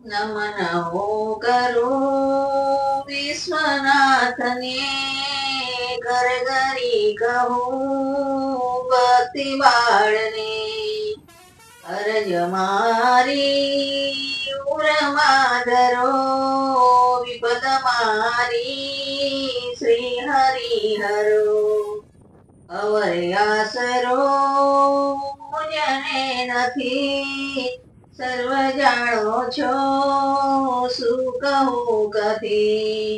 નમન હું કરું વિશ્વનાથને, ઘર ઘરી કહું ભક્તિ બાળને. અરજ મારી ઉરમાં ધરો, વિપદ મારી શ્રી હરિહરો. અવર આસરો મુજને નથી, સર્વ જાણો છો શું કહું કથી.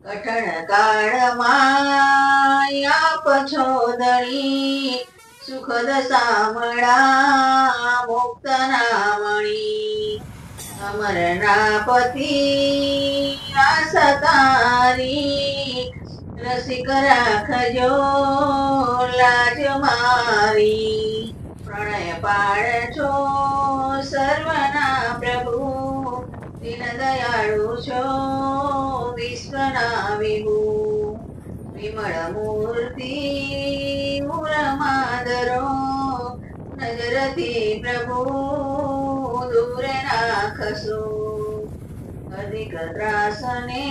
કઠણ કાળમાં આપ છો ધણી, સુખદ સામળા મુક્ત નામણી. અમરના પતિ આશા તારી, રસિક રાખજો લાજ મારી. પ્રણય પાળ છો સર્વના પ્રભુ, દીન દયાળુ છો વિશ્વના વિભુ. વિમળ મૂર્તિ ઉરમાદરો, નજરથી પ્રભુ દૂર નાખશો. અધિક ત્રાસને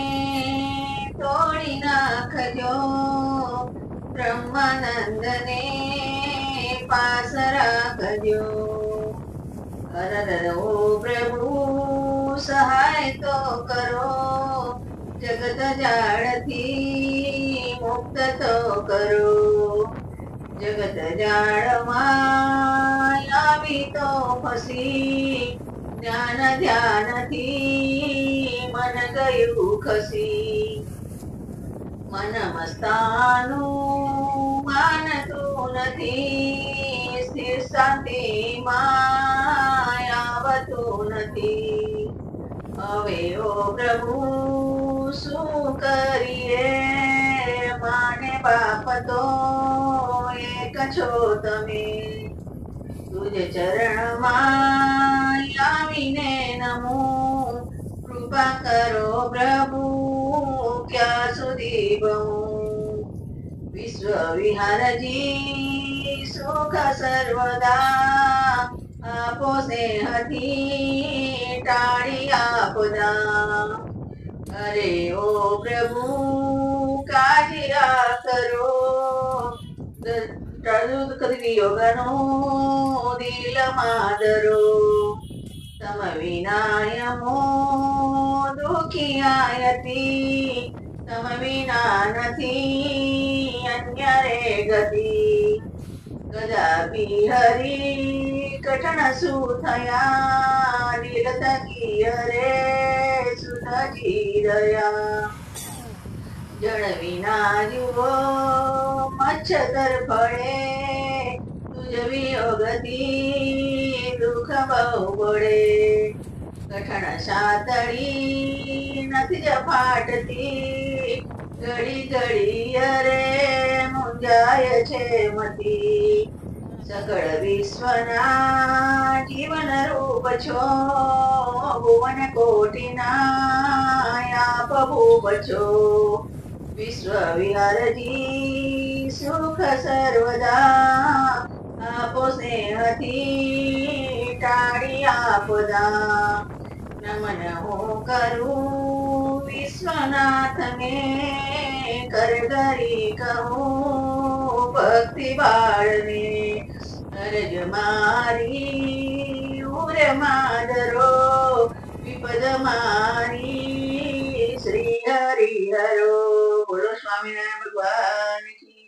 તોડી નાખજો, બ્રહ્માનંદને પાસ રાખજો. અરર ઓ પ્રભુ સહાય તો કરો, જગત જાળથી મુક્ત તો કરો. જગત જાળમાં આવી તો ફસી, જ્ઞાન ધ્યાનથી મન ગયું ખસી. મન મસ્તાનું માનતું નથી, સ્થિર શાંતિમાં આવતું નથી. હવે ઓ પ્રભુ શું કરીએ, માને બાપ તો એક છો તમે. તુજ ચરણમાં આવીને નમું, કૃપા કરો પ્રભુ ક્યાં સુધી બહું. વિશ્વ વિહારજી સુખ સર્વદા, આપો સ્નેહથી ટાળી આપદા. અરે ઓ પ્રભુ કાજિયા કરો, યોગનો દિલ માદરો. તમ વિનાયમો દુખિયાયતી, તમ વિના નથી અન્ય રે ગતિ. કદાપી હરી કઠણ શું થયા, દિલ થકી રે સુધજી રહ્યા. જળ વિના જુઓ મચ્છર ફળે, તુજ વિયોગથી દુઃખ બહુ પડે. કઠણ સાતડી નથી જ ફાટતી, ઘડી ઘડી અરે મુંજાય છે મતી. સકળ વિશ્વના જીવન રૂપ છો, ભુવન કોટીના આપ ભૂપ છો. વિશ્વ વિહારજી સુખ સર્વદા, આપો સ્નેહથી ટાળી આપદા. નમન હું કરું વિશ્વનાથને, કર કરી કહું ભક્તિ બાળને. અરજ મારી ઉર માદરો, વિપદ મારી શ્રી હરિહરો. બોલો સ્વામિનારાયણ ભગવાન કી.